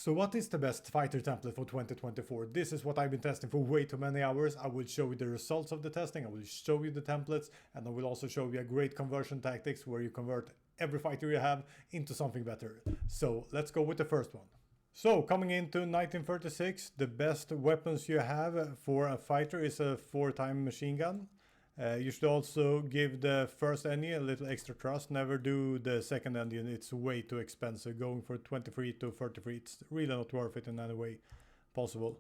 So what is the best fighter template for 2024? This is what I've been testing for way too many hours. I will show you the results of the testing, I will show you the templates, and I will also show you a great conversion tactics where you convert every fighter you have into something better. So let's go with the first one. So coming into 1936, the best weapons you have for a fighter is a 4-time machine gun. You should also give the first engine a little extra trust. Never do the second engine, it's way too expensive. Going for 23 to 33, it's really not worth it in any way possible.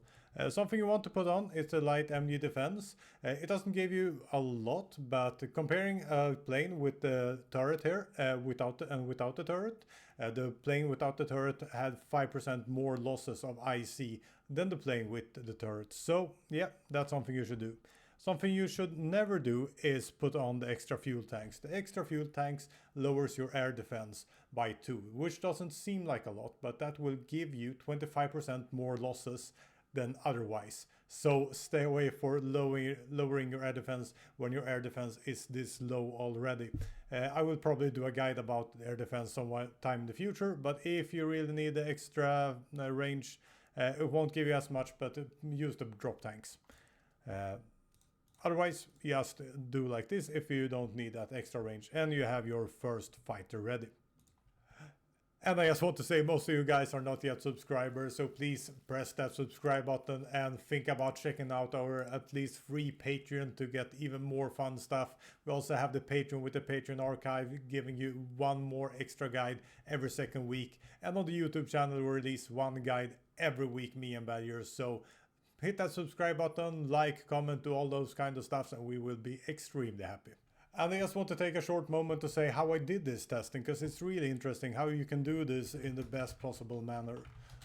Something you want to put on is the light MG defense. It doesn't give you a lot, but comparing a plane with the turret here, without the turret, the plane without the turret had 5% more losses of IC than the plane with the turret. So yeah, that's something you should do. Something you should never do is put on the extra fuel tanks. The extra fuel tanks lowers your air defense by 2, which doesn't seem like a lot, but that will give you 25% more losses than otherwise. So stay away for lowering your air defense when your air defense is this low already. I will probably do a guide about air defense sometime in the future, but if you really need the extra range, it won't give you as much, but use the drop tanks. Otherwise, just do like this if you don't need that extra range and you have your first fighter ready. And I just want to say, most of you guys are not yet subscribers, so please press that subscribe button and think about checking out our at least free Patreon to get even more fun stuff. We also have the Patreon with the Patreon archive, giving you one more extra guide every second week. And on the YouTube channel, we release one guide every week, me and Badger. So hit that subscribe button, like, comment, do all those kind of stuff, and we will be extremely happy. And I just want to take a short moment to say how I did this testing, because it's really interesting how you can do this in the best possible manner.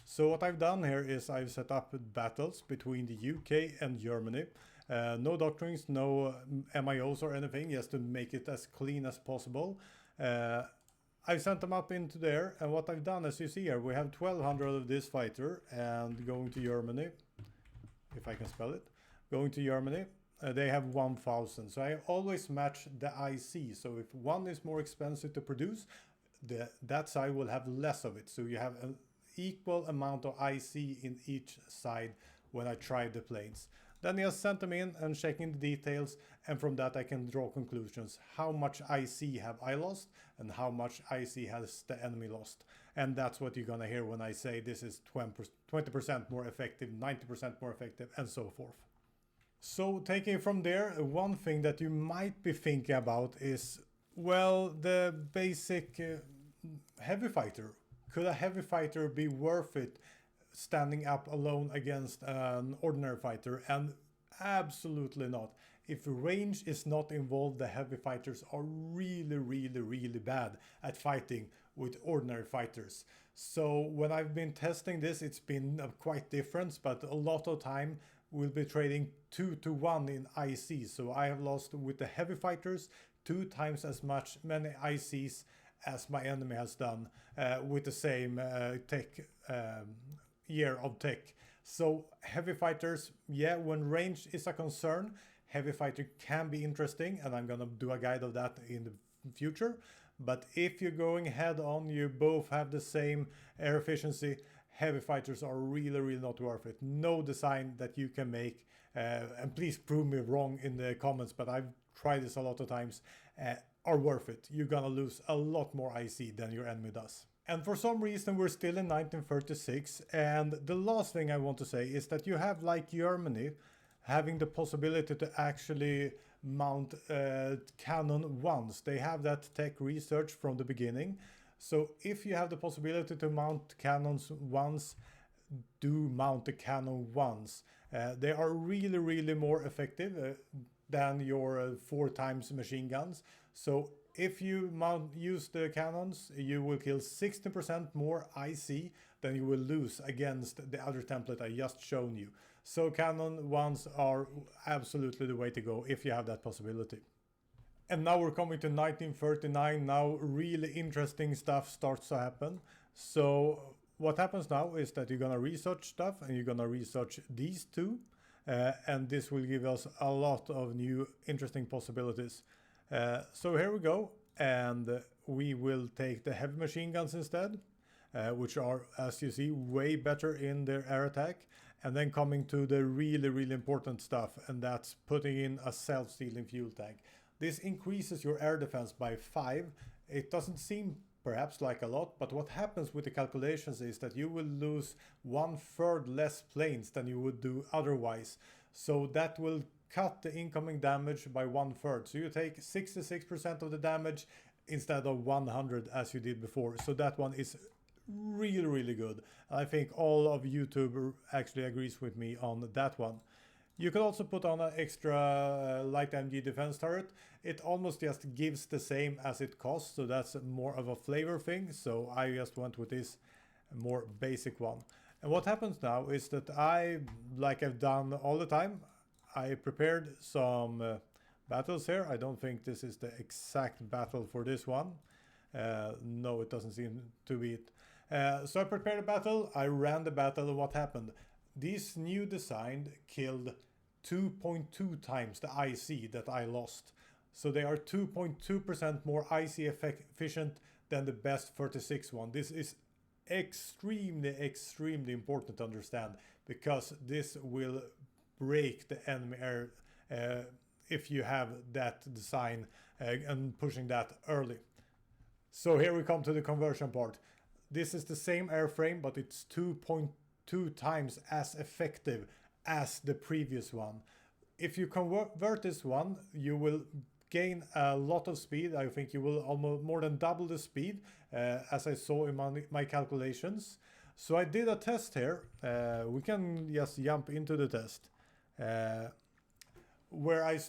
So what I've done here is I've set up battles between the UK and Germany. No doctrines, no MIOs or anything, just to make it as clean as possible. I sent them up into there, and what I've done, as you see here, we have 1200 of this fighter, and going to Germany, if I can spell it, going to Germany, they have 1000. So I always match the IC. So if one is more expensive to produce, that side will have less of it. So you have an equal amount of IC in each side when I try the planes. Then I just sent them in and checking the details, and from that I can draw conclusions. How much IC have I lost and how much IC has the enemy lost? And that's what you're gonna hear when I say this is 20% more effective, 90% more effective, and so forth. So taking from there, one thing that you might be thinking about is, well, the basic heavy fighter. Could a heavy fighter be worth it standing up alone against an ordinary fighter? And absolutely not. If range is not involved, the heavy fighters are really bad at fighting with ordinary fighters. So when I've been testing this, it's been quite different, but a lot of time we'll be trading 2 to 1 in IC. So I have lost with the heavy fighters 2 times as many ICs as my enemy has done with the same tech year of tech. So heavy fighters, yeah, when range is a concern, heavy fighter can be interesting, and I'm gonna do a guide of that in the future. But if you're going head on, you both have the same air efficiency, heavy fighters are really not worth it. No design that you can make, and please prove me wrong in the comments, but I've tried this a lot of times, are worth it. You're gonna lose a lot more IC than your enemy does. And for some reason we're still in 1936, and the last thing I want to say is that you have, like Germany, having the possibility to actually mount cannon once. They have that tech research from the beginning. So if you have the possibility to mount cannons once, do mount the cannon once. They are really more effective than your 4 times machine guns. So if you use the cannons, you will kill 60% more IC than you will lose against the other template I just shown you. So cannon ones are absolutely the way to go if you have that possibility. And now we're coming to 1939. Now really interesting stuff starts to happen. So what happens now is that you're gonna research stuff, and you're gonna research these two, and this will give us a lot of new interesting possibilities. So here we go, and we will take the heavy machine guns instead. which are, as you see, way better in their air attack. And then coming to the really, really important stuff, and that's putting in a self-sealing fuel tank. This increases your air defense by 5. It doesn't seem perhaps like a lot, but what happens with the calculations is that you will lose 1/3 less planes than you would do otherwise. So that will cut the incoming damage by 1/3. So you take 66% of the damage instead of 100 as you did before. So that one is really, really good. I think all of YouTube actually agrees with me on that one. You can also put on an extra light MG defense turret. It almost just gives the same as it costs, so that's more of a flavor thing. So I just went with this more basic one. And what happens now is that like I've done all the time, I prepared some battles here. I don't think this is the exact battle for this one. No, it doesn't seem to be it. So I prepared a battle, I ran the battle, and what happened? This new design killed 2.2 times the IC that I lost. So they are 2.2% more IC efficient than the best 36 one. This is extremely, extremely important to understand, because this will break the enemy air if you have that design and pushing that early. So here we come to the conversion part. This is the same airframe, but it's 2.2 times as effective as the previous one. If you convert this one, you will gain a lot of speed. I think you will almost more than double the speed, as I saw in my calculations. So I did a test here. We can just jump into the test, where I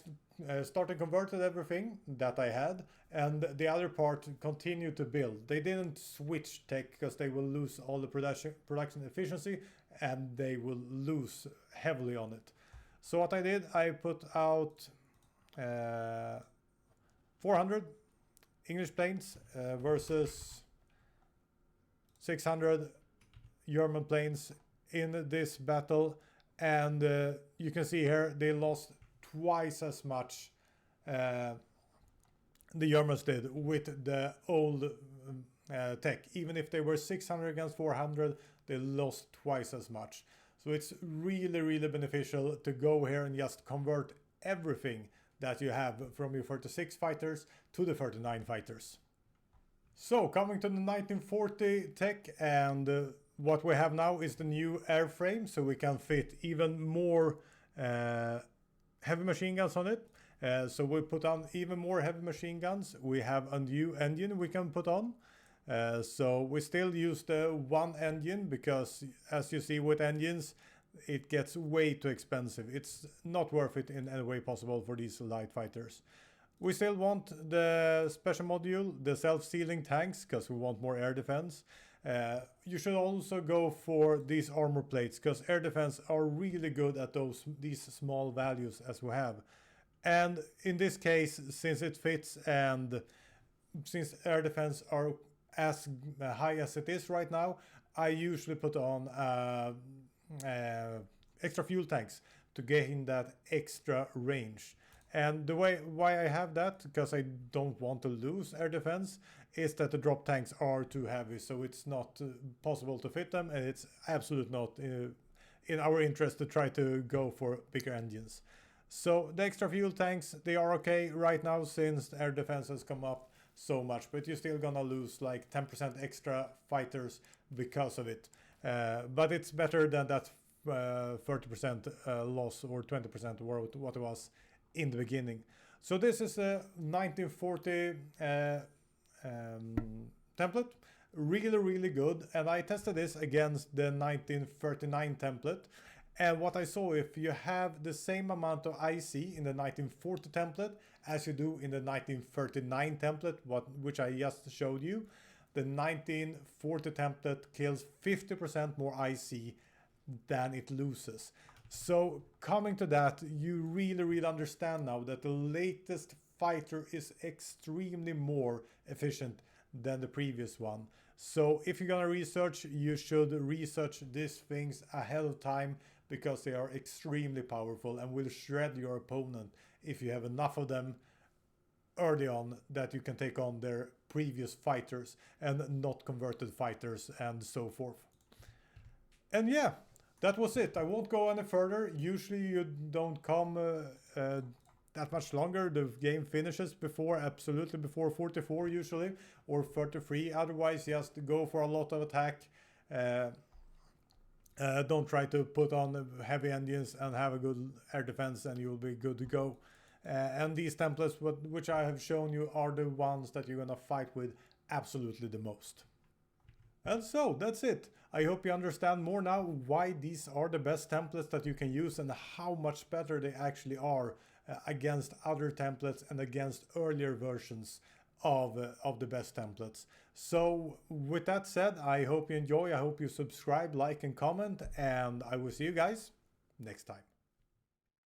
started converted everything that I had, and the other part continued to build. They didn't switch tech because they will lose all the production efficiency, and they will lose heavily on it. So what I did, I put out 400 English planes versus 600 German planes in this battle, and you can see here they lost twice as much the Germans did with the old tech. Even if they were 600 against 400, they lost twice as much. So it's really, really beneficial to go here and just convert everything that you have from your 36 fighters to the 39 fighters. So coming to the 1940 tech, and what we have now is the new airframe, so we can fit even more heavy machine guns on it. So we put on even more heavy machine guns. We have a new engine we can put on. So we still use the one engine, because as you see with engines, it gets way too expensive. It's not worth it in any way possible for these light fighters. We still want the special module, the self-sealing tanks, because we want more air defense. You should also go for these armor plates, because air defense are really good at these small values as we have. And in this case, since it fits and since air defense are as high as it is right now, I usually put on extra fuel tanks to gain that extra range. And the why I have that, because I don't want to lose air defense, is that the drop tanks are too heavy, so it's not possible to fit them, and it's absolutely not in our interest to try to go for bigger engines. So the extra fuel tanks, they are okay right now since air defense has come up so much, but you're still gonna lose like 10% extra fighters because of it. But it's better than that 30% loss or 20% what it was in the beginning. So this is a 1940 template, really, really good. And I tested this against the 1939 template. And what I saw, if you have the same amount of IC in the 1940 template as you do in the 1939 template, which I just showed you, the 1940 template kills 50% more IC than it loses. So coming to that, you really, really understand now that the latest fighter is extremely more efficient than the previous one. So if you're gonna research, you should research these things ahead of time, because they are extremely powerful and will shred your opponent if you have enough of them early on that you can take on their previous fighters and not converted fighters and so forth. And yeah, that was it. I won't go any further. Usually you don't come that much longer. The game finishes before, absolutely before 44 usually, or 33. Otherwise, just go for a lot of attack. Don't try to put on heavy engines and have a good air defense, and you'll be good to go. And these templates, which I have shown you, are the ones that you're gonna fight with absolutely the most. And so that's it. I hope you understand more now why these are the best templates that you can use and how much better they actually are against other templates and against earlier versions of the best templates. So with that said, I hope you enjoy, I hope you subscribe, like and comment, and I will see you guys next time.